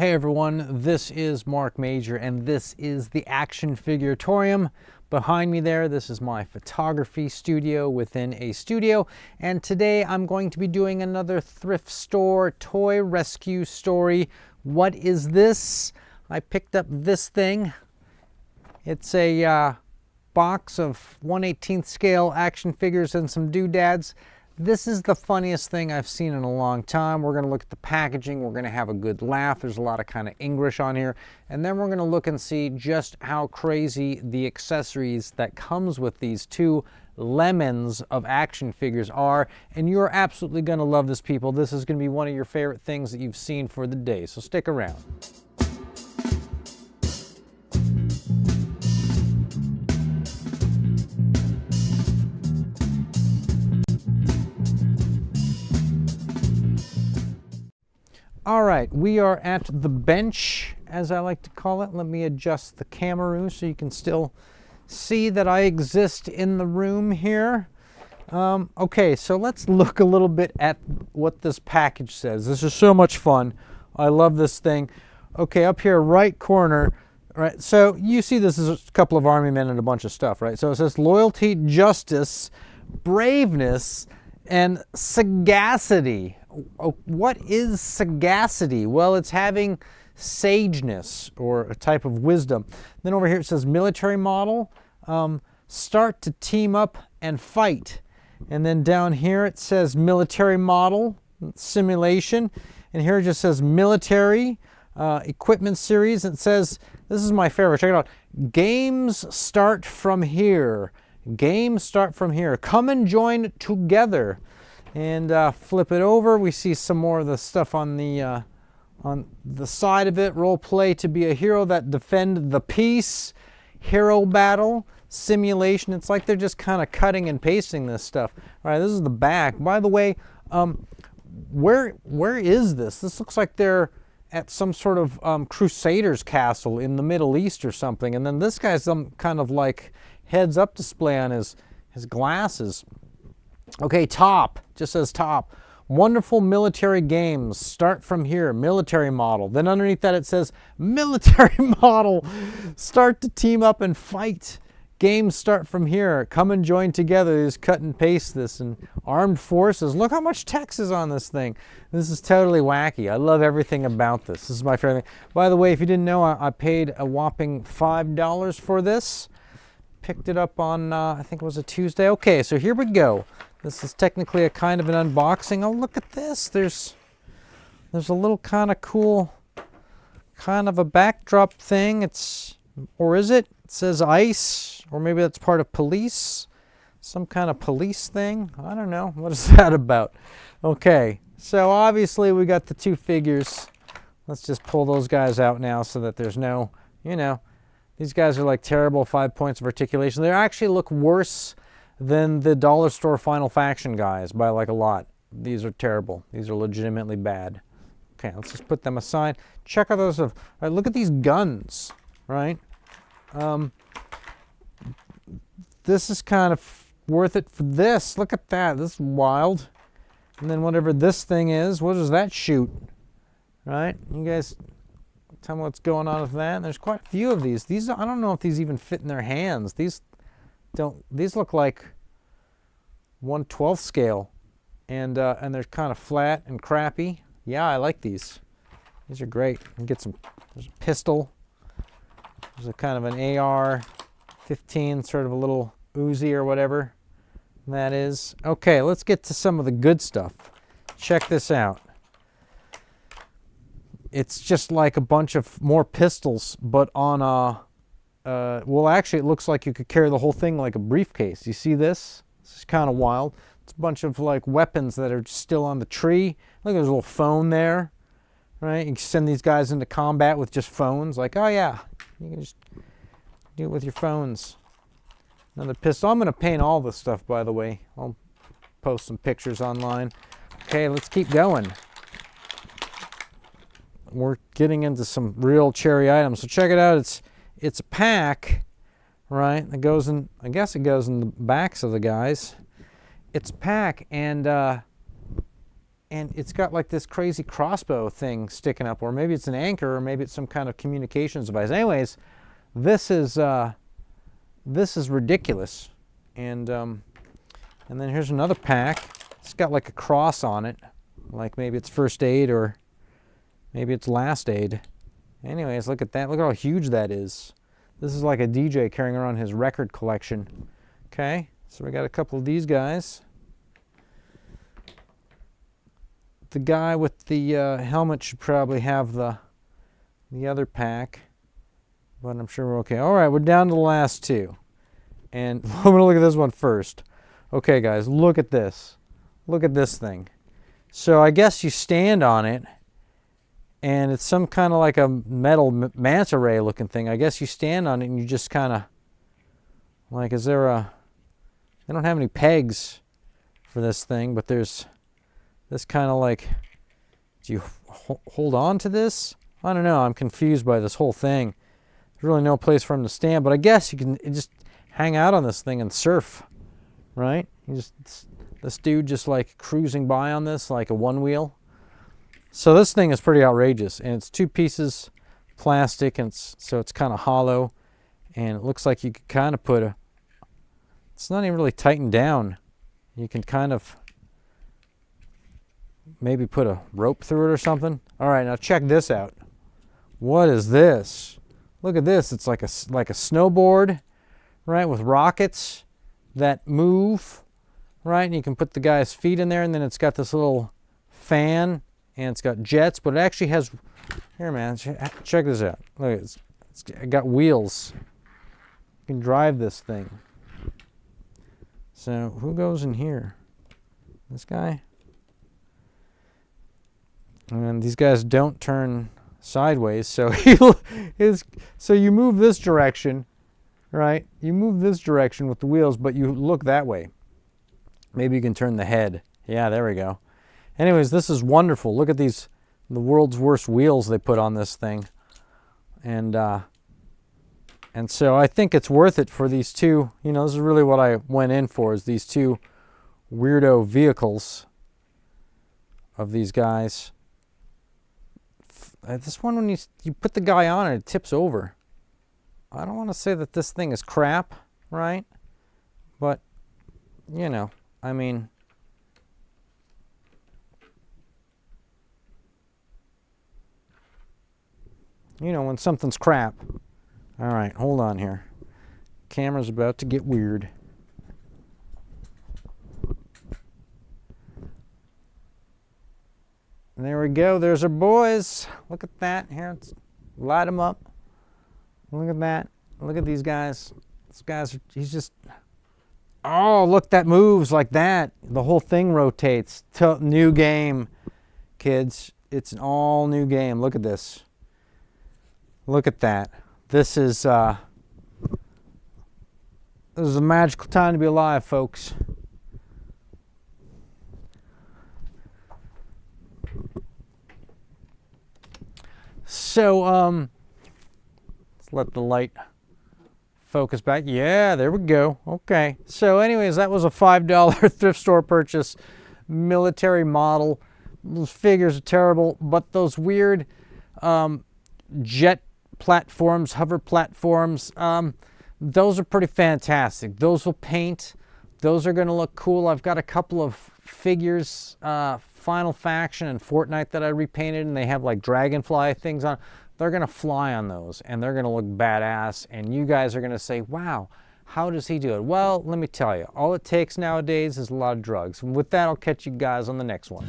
Hey everyone, this is Mark Major and this is the Action Figuratorium. Behind me there, this is my photography studio within a studio, and today I'm going to be doing another thrift store toy rescue story. What is this? I picked up this thing. It's a box of 1/18 scale action figures and some doodads. This is the funniest thing I've seen in a long time. We're going to look at the packaging. We're going to have a good laugh. There's a lot of kind of English on here. And then we're going to look and see just how crazy the accessories that comes with these two lemons of action figures are. And you're absolutely going to love this, people. This is going to be one of your favorite things that you've seen for the day. So stick around. All right, we are at the bench, as I like to call it. Let me adjust the camera so you can still see that I exist in the room here. Okay, so let's look a little bit at what this package says. This is so much fun. I love this thing. Okay, up here, right corner, right? So you see this is a couple of army men and a bunch of stuff, right? So it says loyalty, justice, braveness, and sagacity. What is sagacity? Well, it's having sageness or a type of wisdom. Then over here it says military model, start to team up and fight. And then down here it says military model, simulation. And here it just says military equipment series. It says, this is my favorite, check it out. Games start from here. Games start from here. Come and join together. And flip it over. We see some more of the stuff on the side of it. Role play to be a hero that defend the peace. Hero battle. Simulation. It's like they're just kind of cutting and pasting this stuff. All right, this is the back. By the way, where is this? This looks like they're at some sort of Crusaders castle in the Middle East or something. And then this guy's some kind of like heads-up display on his glasses. Okay, top, just says top. Wonderful military games start from here, military model. Then underneath that it says military model, start to team up and fight. Games start from here, come and join together. Just cut and paste this. And armed forces, look how much text is on this thing. This is totally wacky. I love everything about this. This is my favorite thing. By the way, if you didn't know, I paid a whopping $5 for this. Picked it up on, I think it was a Tuesday. Okay, so here we go. This is technically a kind of an unboxing. Oh, look at this. There's a little kind of cool, kind of a backdrop thing. Or is it? It says ICE, or maybe that's part of police. Some kind of police thing. I don't know. What is that about? Okay, so obviously we got the two figures. Let's just pull those guys out now so that there's no, these guys are like terrible 5 points of articulation. They actually look worse than the dollar store Final Faction guys by like a lot. These are terrible. These are legitimately bad. Okay, let's just put them aside. Check out those. All right, look at these guns, right? This is kind of worth it for this. Look at that. This is wild. And then whatever this thing is, what does that shoot? Right? You guys tell me what's going on with that. And there's quite a few of these. These, I don't know if these even fit in their hands. These look like 1/12 scale, and they're kind of flat and crappy. Yeah, I like these. These are great. You can get some. There's a pistol. There's a kind of an AR-15, sort of a little Uzi or whatever that is. Okay, let's get to some of the good stuff. Check this out. It's just like a bunch of more pistols, but on a well, actually, it looks like you could carry the whole thing like a briefcase. You see this? This is kind of wild. It's a bunch of like weapons that are still on the tree. Look, there's a little phone there, right? You can send these guys into combat with just phones. Like, oh yeah, you can just do it with your phones. Another pistol. I'm going to paint all this stuff, by the way. I'll post some pictures online. Okay, let's keep going. We're getting into some real cherry items. So check it out. It's a pack, right? It goes in, I guess it goes in the backs of the guys. It's a pack, and and it's got like this crazy crossbow thing sticking up, or maybe it's an anchor, or maybe it's some kind of communications device. Anyways, this is ridiculous. And then here's another pack. It's got like a cross on it, like maybe it's first aid or maybe it's last aid. Anyways, look at that. Look how huge that is. This is like a DJ carrying around his record collection. Okay, so we got a couple of these guys. The guy with the helmet should probably have the other pack, but I'm sure we're okay. All right, we're down to the last two. And I'm going to look at this one first. Okay, guys, look at this. Look at this thing. So I guess you stand on it, and it's some kind of like a metal manta ray looking thing. I guess you stand on it and you just kind of, like, is there a, they don't have any pegs for this thing, but there's this kind of like, do you hold on to this? I don't know. I'm confused by this whole thing. There's really no place for him to stand, but I guess you can just hang out on this thing and surf, right? This dude just like cruising by on this like a one wheel. So this thing is pretty outrageous, and it's two pieces plastic, and so it's kind of hollow, and it looks like you could kind of put it's not even really tightened down. You can kind of maybe put a rope through it or something. All right, now check this out. What is this? Look at this. It's like a snowboard, right, with rockets that move, right? And you can put the guy's feet in there, and then it's got this little fan, and it's got jets, but it actually has, here, man, check this out. Look, it's got wheels. You can drive this thing. So who goes in here? This guy? And these guys don't turn sideways, so so you move this direction, right? You move this direction with the wheels, but you look that way. Maybe you can turn the head. Yeah, there we go. Anyways, this is wonderful. Look at these, the world's worst wheels they put on this thing. And so I think it's worth it for these two. You know, this is really what I went in for, is these two weirdo vehicles of these guys. This one, when you put the guy on it, it tips over. I don't want to say that this thing is crap, right? But, you know, I mean, you know, when something's crap. All right, hold on here. Camera's about to get weird. And there we go. There's our boys. Look at that. Here, let's light them up. Look at that. Look at these guys. These guys, he's just, oh, look, that moves like that. The whole thing rotates. New game, kids. It's an all new game. Look at this. Look at that. This is a magical time to be alive, folks. So, let's let the light focus back. Yeah, there we go. Okay. So anyways, that was a $5 thrift store purchase, military model. Those figures are terrible, but those weird jet platforms, hover platforms, those are pretty fantastic. Those will paint. Those are going to look cool. I've got a couple of figures, Final Faction and Fortnite, that I repainted, and they have like dragonfly things on. They're going to fly on those, and they're going to look badass, and you guys are going to say, wow, how does he do it? Well, let me tell you, all it takes nowadays is a lot of drugs. And with that, I'll catch you guys on the next one.